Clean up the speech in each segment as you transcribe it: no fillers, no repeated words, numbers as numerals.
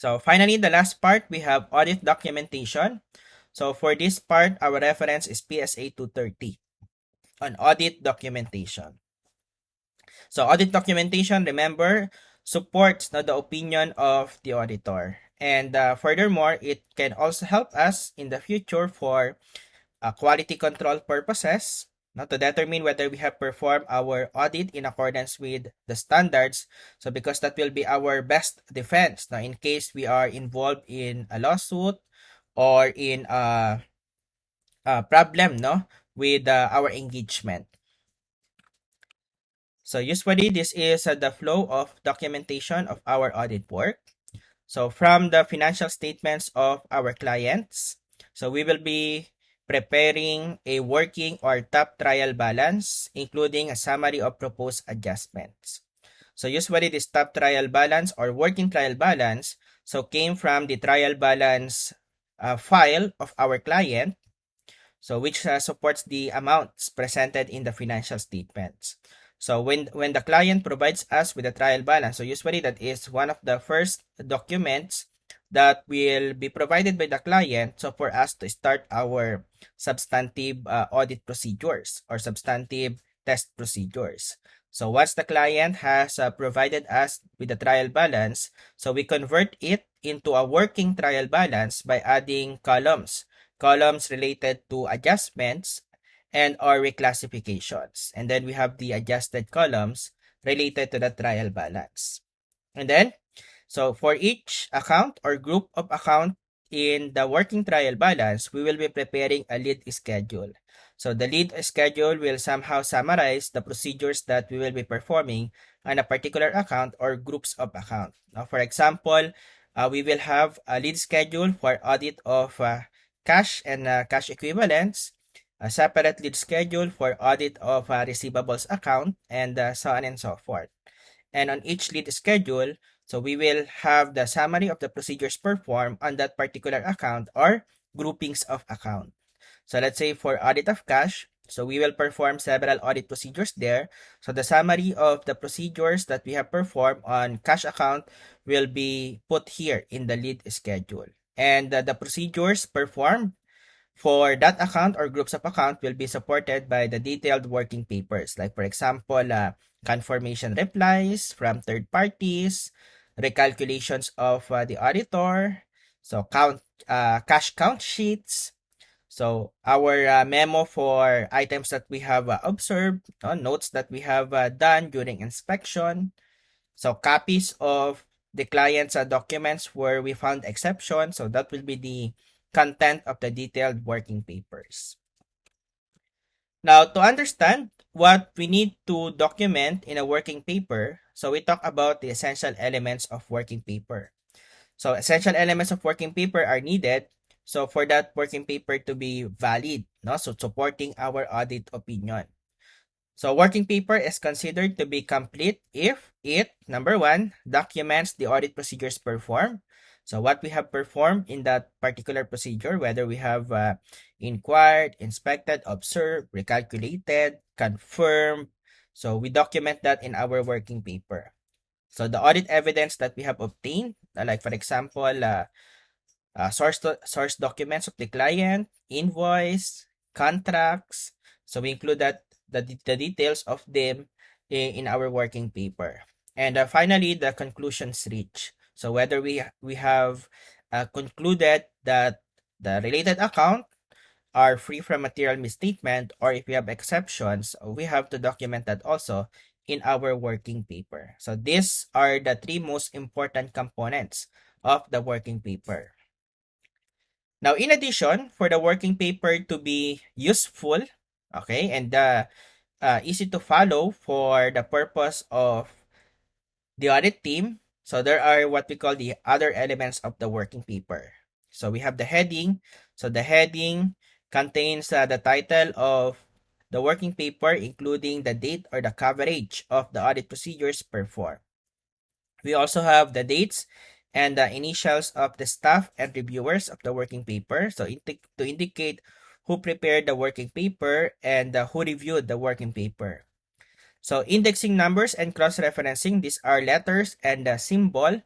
So finally, the last part, we have audit documentation. So for this part, our reference is PSA 230 on audit documentation. So audit documentation, remember, supports the opinion of the auditor. And furthermore, it can also help us in the future for quality control purposes, to determine whether we have performed our audit in accordance with the standards. So because that will be our best defense now in case we are involved in a lawsuit or in a problem with our engagement. So usually this is the flow of documentation of our audit work. So from the financial statements of our clients, so we will be preparing a working or top trial balance, including a summary of proposed adjustments. So usually this top trial balance or working trial balance came from the trial balance file of our client, which supports the amounts presented in the financial statements. So when the client provides us with a trial balance, so usually that is one of the first documents that will be provided by the client, so for us to start our substantive audit procedures or substantive test procedures. So once the client has provided us with a trial balance, so we convert it into a working trial balance by adding columns related to adjustments and or reclassifications. And then we have the adjusted columns related to the trial balance. And then, so for each account or group of account in the working trial balance, we will be preparing a lead schedule. So the lead schedule will somehow summarize the procedures that we will be performing on a particular account or groups of account. Now, for example, we will have a lead schedule for audit of cash and cash equivalents, a separate lead schedule for audit of receivables account, and so on and so forth. And on each lead schedule, so we will have the summary of the procedures performed on that particular account or groupings of account. So let's say for audit of cash, so we will perform several audit procedures there. So the summary of the procedures that we have performed on cash account will be put here in the lead schedule. And the procedures performed for that account or groups of account will be supported by the detailed working papers. Like for example, confirmation replies from third parties, recalculations of the auditor, so cash count sheets, so our memo for items that we have observed, notes that we have done during inspection, so copies of the client's documents where we found exceptions, so that will be the content of the detailed working papers. Now, to understand what we need to document in a working paper, so we talk about the essential elements of working paper. So essential elements of working paper are needed so for that working paper to be valid, so supporting our audit opinion. So working paper is considered to be complete if it, number one, documents the audit procedures performed. So what we have performed in that particular procedure, whether we have inquired, inspected, observed, recalculated, confirmed. So we document that in our working paper. So the audit evidence that we have obtained, like for example, source documents of the client, invoice, contracts. So we include that the details of them in our working paper. And finally, the conclusions reached. So whether we have concluded that the related account are free from material misstatement, or if we have exceptions, we have to document that also in our working paper. So these are the three most important components of the working paper. Now, in addition, for the working paper to be useful, okay, and easy to follow for the purpose of the audit team, so there are what we call the other elements of the working paper. So we have the heading. So the heading contains the title of the working paper, including the date or the coverage of the audit procedures performed. We also have the dates and the initials of the staff and reviewers of the working paper. So to indicate who prepared the working paper and who reviewed the working paper. So indexing numbers and cross-referencing, these are letters and the symbol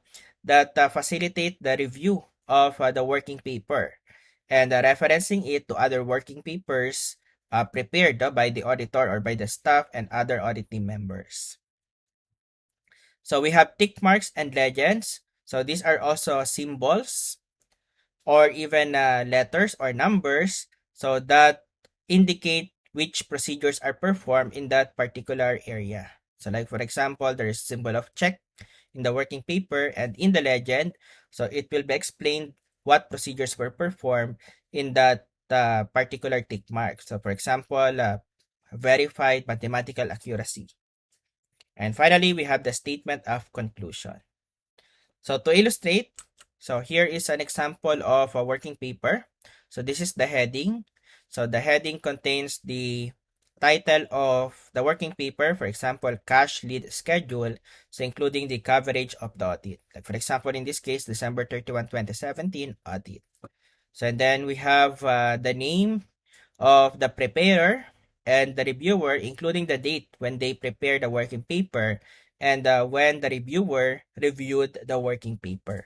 that facilitate the review of the working paper and referencing it to other working papers prepared by the auditor or by the staff and other audit team members. So we have tick marks and legends. So these are also symbols or even letters or numbers so that indicate which procedures are performed in that particular area. So like for example, there is symbol of check in the working paper and in the legend. So it will be explained what procedures were performed in that particular tick mark. So for example, verified mathematical accuracy. And finally, we have the statement of conclusion. So to illustrate, so here is an example of a working paper. So this is the heading. So the heading contains the title of the working paper, for example, cash lead schedule, so including the coverage of the audit. Like for example, in this case, December 31, 2017 audit. So and then we have the name of the preparer and the reviewer, including the date when they prepared the working paper and when the reviewer reviewed the working paper.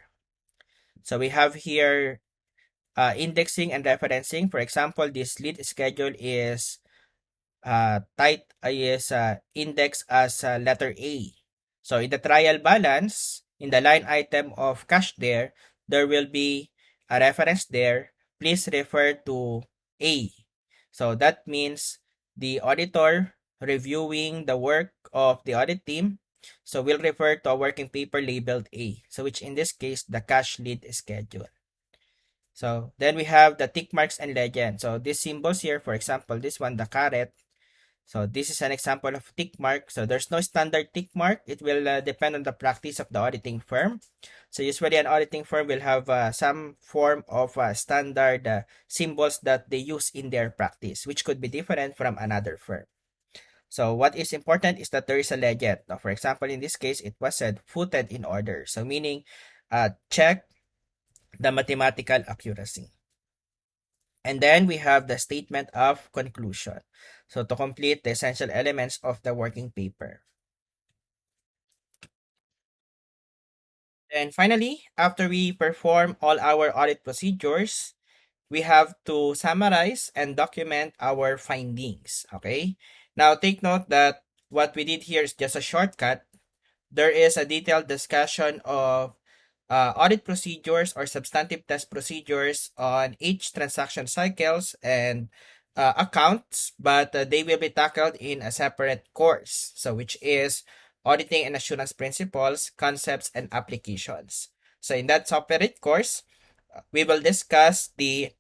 So we have here indexing and referencing. For example, this lead schedule is indexed as letter A. So in the trial balance, in the line item of cash there will be a reference there. Please refer to A. So that means the auditor reviewing the work of the audit team, so we'll refer to a working paper labeled A, so which in this case, the cash lead schedule. So then we have the tick marks and legend. So these symbols here, for example, this one, the caret. So this is an example of tick mark. So there's no standard tick mark. It will depend on the practice of the auditing firm. So usually an auditing firm will have some form of standard symbols that they use in their practice, which could be different from another firm. So what is important is that there is a legend. Now, for example, in this case, it was said footed in order. So meaning check the mathematical accuracy. And then we have the statement of conclusion. So to complete the essential elements of the working paper. And finally, after we perform all our audit procedures, we have to summarize and document our findings. Okay. Now take note that what we did here is just a shortcut. There is a detailed discussion of audit procedures or substantive test procedures on each transaction cycles and accounts, but they will be tackled in a separate course, so which is Auditing and Assurance Principles, Concepts, and Applications. So in that separate course, we will discuss the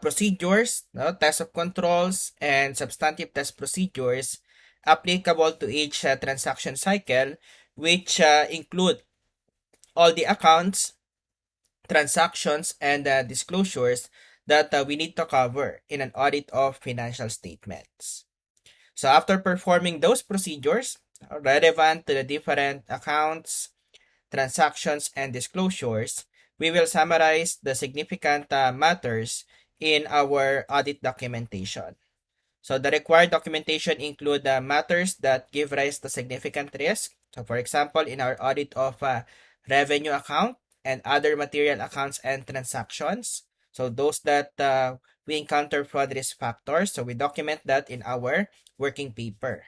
procedures, test of controls, and substantive test procedures applicable to each transaction cycle, which include all the accounts, transactions, and disclosures that we need to cover in an audit of financial statements. So after performing those procedures relevant to the different accounts, transactions, and disclosures, we will summarize the significant matters in our audit documentation. So the required documentation include matters that give rise to significant risk. So for example, in our audit of revenue account and other material accounts and transactions, so those that we encounter fraud risk factors, so we document that in our working paper.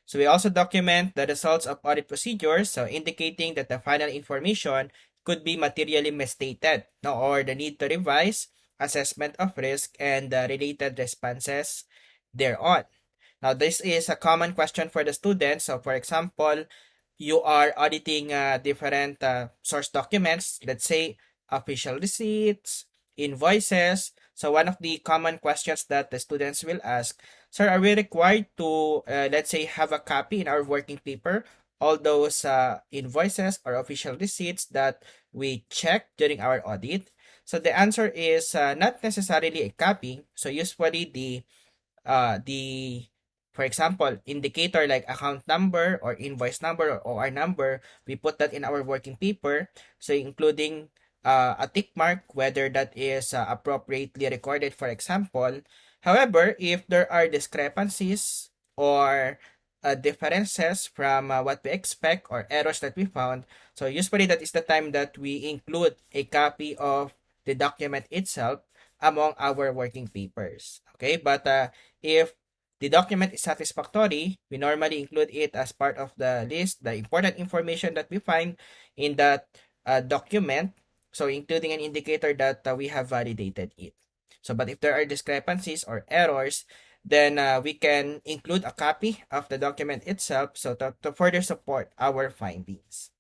So we also document the results of audit procedures, so indicating that the final information could be materially misstated, or the need to revise assessment of risk and the related responses thereon. Now, this is a common question for the students. So, for example, you are auditing different source documents, let's say official receipts, invoices. So one of the common questions that the students will ask, sir, are we required to, let's say, have a copy in our working paper, all those invoices or official receipts that we check during our audit? So the answer is not necessarily a copy. So usually the for example, indicator like account number or invoice number or OR number, we put that in our working paper. So including a tick mark, whether that is appropriately recorded, for example. However, if there are discrepancies or differences from what we expect or errors that we found, so usually that is the time that we include a copy of the document itself among our working papers. Okay, but if the document is satisfactory, we normally include it as part of the list, the important information that we find in that document, so including an indicator that we have validated it. So, but if there are discrepancies or errors, then we can include a copy of the document itself, so to further support our findings.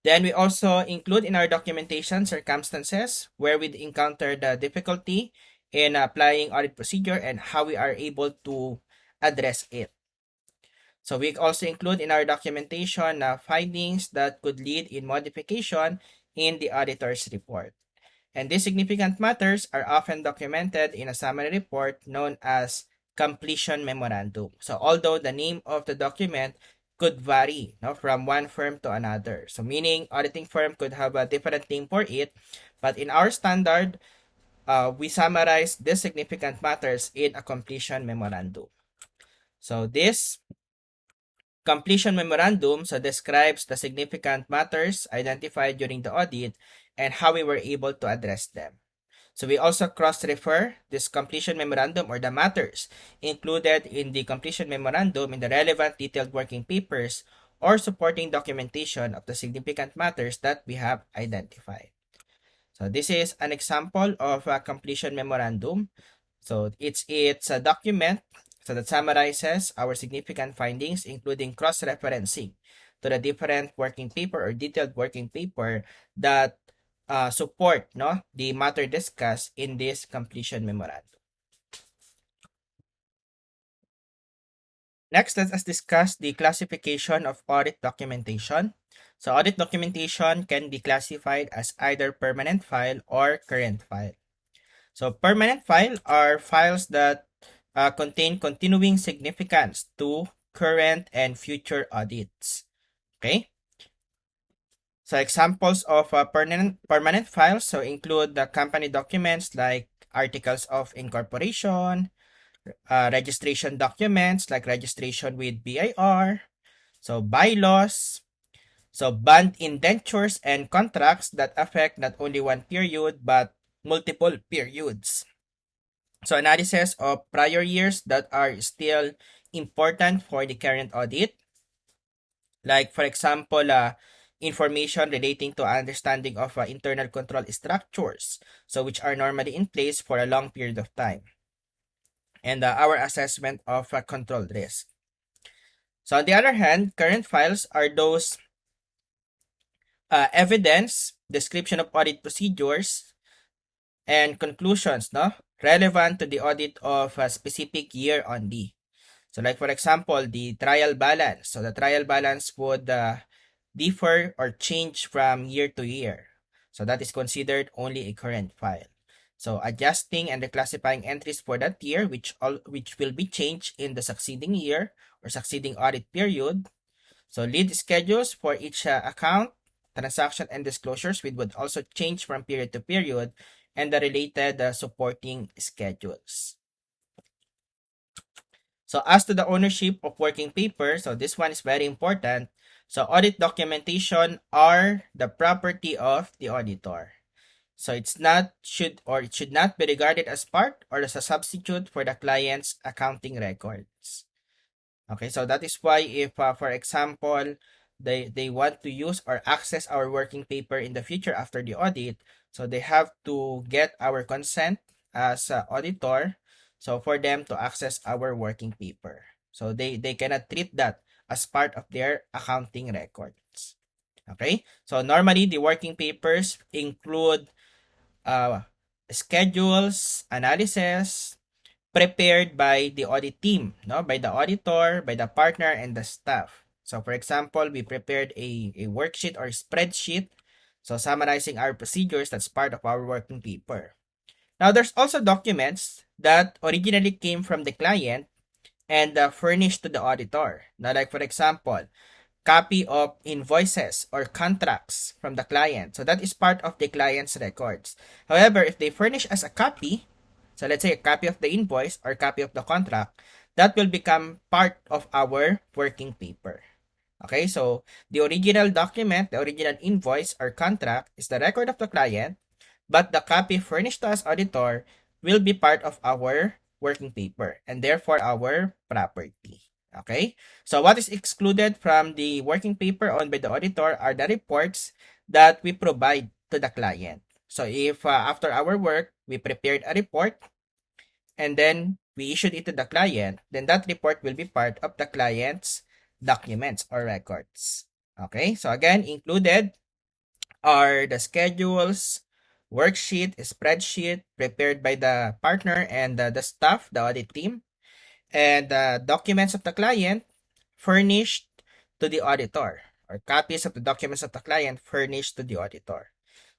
Then we also include in our documentation circumstances where we encounter the difficulty in applying audit procedure and how we are able to address it. So we also include in our documentation findings that could lead in modification in the auditor's report. And these significant matters are often documented in a summary report known as completion memorandum. So although the name of the document could vary from one firm to another. So meaning auditing firm could have a different name for it, but in our standard, we summarize these significant matters in a completion memorandum. So this completion memorandum describes the significant matters identified during the audit and how we were able to address them. So we also cross-refer this completion memorandum or the matters included in the completion memorandum in the relevant detailed working papers or supporting documentation of the significant matters that we have identified. So this is an example of a completion memorandum. So it's a document that summarizes our significant findings, including cross-referencing to the different working paper or detailed working paper that support the matter discussed in this completion memorandum. Next, let us discuss the classification of audit documentation. So audit documentation can be classified as either permanent file or current file. So permanent file are files that contain continuing significance to current and future audits. Okay. So examples of permanent files include the company documents like articles of incorporation, registration documents like registration with BIR, so bylaws, so bond indentures and contracts that affect not only one period but multiple periods. So analysis of prior years that are still important for the current audit, like for example, information relating to understanding of internal control structures, so which are normally in place for a long period of time, and our assessment of control risk. So on the other hand, current files are those evidence, description of audit procedures, and conclusions relevant to the audit of a specific year only. So like for example, the trial balance. So the trial balance would differ or change from year to year. So that is considered only a current file. So adjusting and reclassifying entries for that year, which will be changed in the succeeding year or succeeding audit period. So lead schedules for each account, transaction, and disclosures would also change from period to period, and the related supporting schedules. So as to the ownership of working paper, so this one is very important. So audit documentation are the property of the auditor. So it should not be regarded as part or as a substitute for the client's accounting records. Okay, so that is why if, for example, they want to use or access our working paper in the future after the audit, so they have to get our consent as auditor, so for them to access our working paper. So they cannot treat that as part of their accounting records. Okay, so normally the working papers include schedules, analysis, prepared by the audit team, by the auditor, by the partner, and the staff. So for example, we prepared a worksheet or spreadsheet, so summarizing our procedures. That's part of our working paper. Now, there's also documents that originally came from the client and furnished to the auditor. Now, like for example, copy of invoices or contracts from the client. So that is part of the client's records. However, if they furnish us a copy, so let's say a copy of the invoice or copy of the contract, that will become part of our working paper. Okay, so the original document, the original invoice or contract is the record of the client, but the copy furnished to us auditor will be part of our working paper and therefore our property. Okay, so what is excluded from the working paper owned by the auditor are the reports that we provide to the client. So if after our work, we prepared a report and then we issued it to the client, then that report will be part of the client's documents or records. Okay, so again, included are the schedules, worksheet, spreadsheet prepared by the partner and the staff, the audit team, and the documents of the client furnished to the auditor, or copies of the documents of the client furnished to the auditor.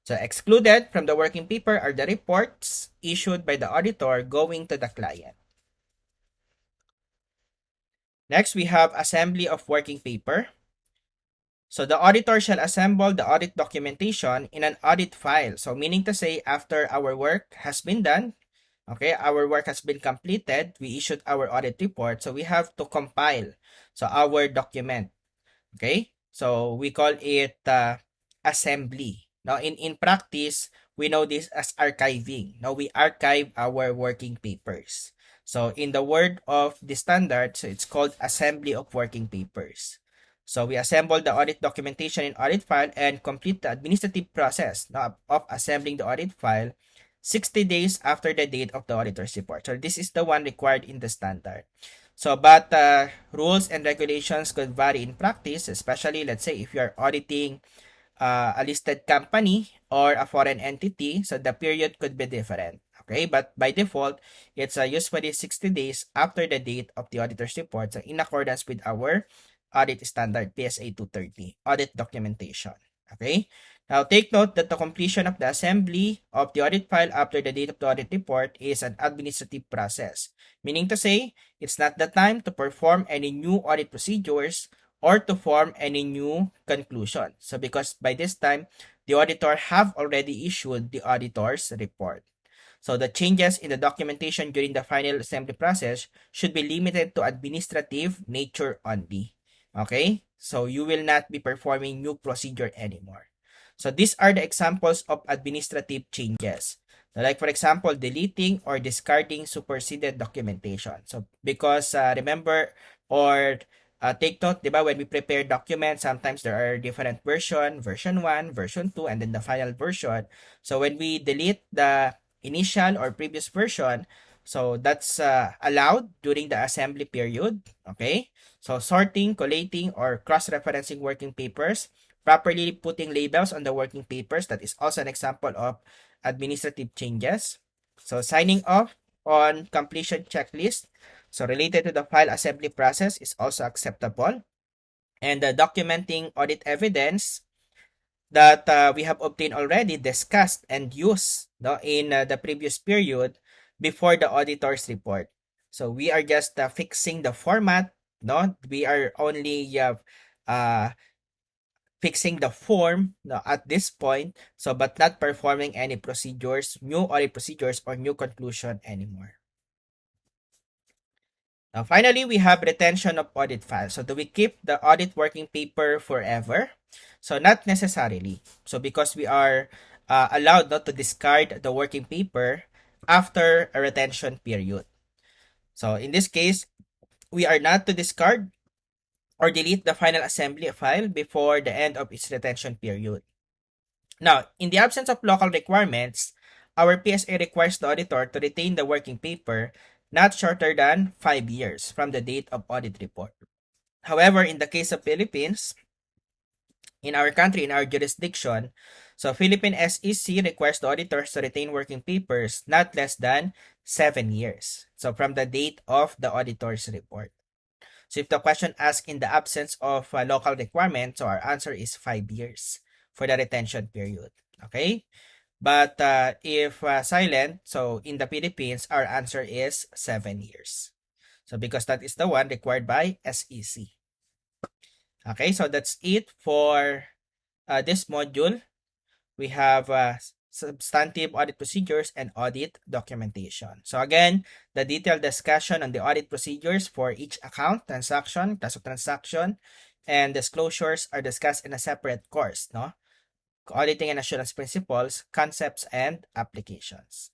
So excluded from the working paper are the reports issued by the auditor going to the client. Next, we have assembly of working paper. So the auditor shall assemble the audit documentation in an audit file. So meaning to say, after our work has been done, okay, our work has been completed, we issued our audit report. So we have to compile our document. Okay, so we call it assembly. Now, in practice, we know this as archiving. Now, we archive our working papers. So, in the word of the standard, so it's called assembly of working papers. So, we assemble the audit documentation in audit file and complete the administrative process of assembling the audit file 60 days after the date of the auditor's report. So, this is the one required in the standard. So, but rules and regulations could vary in practice, especially, let's say, if you're auditing a listed company or a foreign entity, so the period could be different. Okay, but by default, it's usually 60 days after the date of the auditor's report, so in accordance with our audit standard PSA 230, audit documentation. Okay, now take note that the completion of the assembly of the audit file after the date of the audit report is an administrative process, meaning to say, it's not the time to perform any new audit procedures or to form any new conclusion. So because by this time, the auditor have already issued the auditor's report. So the changes in the documentation during the final assembly process should be limited to administrative nature only. Okay? So you will not be performing new procedure anymore. So these are the examples of administrative changes. Like for example, deleting or discarding superseded documentation. So because remember or take note, diba, when we prepare documents, sometimes there are different version 1, version 2, and then the final version. So when we delete the initial or previous version, so that's allowed during the assembly period. Okay, so sorting, collating, or cross-referencing working papers, properly putting labels on the working papers, that is also an example of administrative changes. So signing off on completion checklist, so related to the file assembly process, is also acceptable. And documenting audit evidence that we have obtained already, discussed, and used in the previous period before the auditor's report. So we are just fixing the format. We are only fixing the form at this point, so but not performing any procedures, new audit procedures, or new conclusion anymore. Now, finally, we have retention of audit files. So do we keep the audit working paper forever? So not necessarily. So because we are allowed not to discard the working paper after a retention period. So in this case, we are not to discard or delete the final assembly file before the end of its retention period. Now, in the absence of local requirements, our PSA requires the auditor to retain the working paper not shorter than 5 years from the date of audit report. However, in the case of Philippines, in our country, in our jurisdiction, so Philippine SEC requires the auditors to retain working papers not less than 7 years. So from the date of the auditor's report. So if the question asks in the absence of local requirements, so our answer is 5 years for the retention period. Okay? But if silent, so in the Philippines, our answer is 7 years. So because that is the one required by SEC. Okay, so that's it for this module. We have substantive audit procedures, and audit documentation. So again, the detailed discussion on the audit procedures for each account, transaction, class of transaction, and disclosures are discussed in a separate course, no? Auditing and Assurance Principles, Concepts and Applications.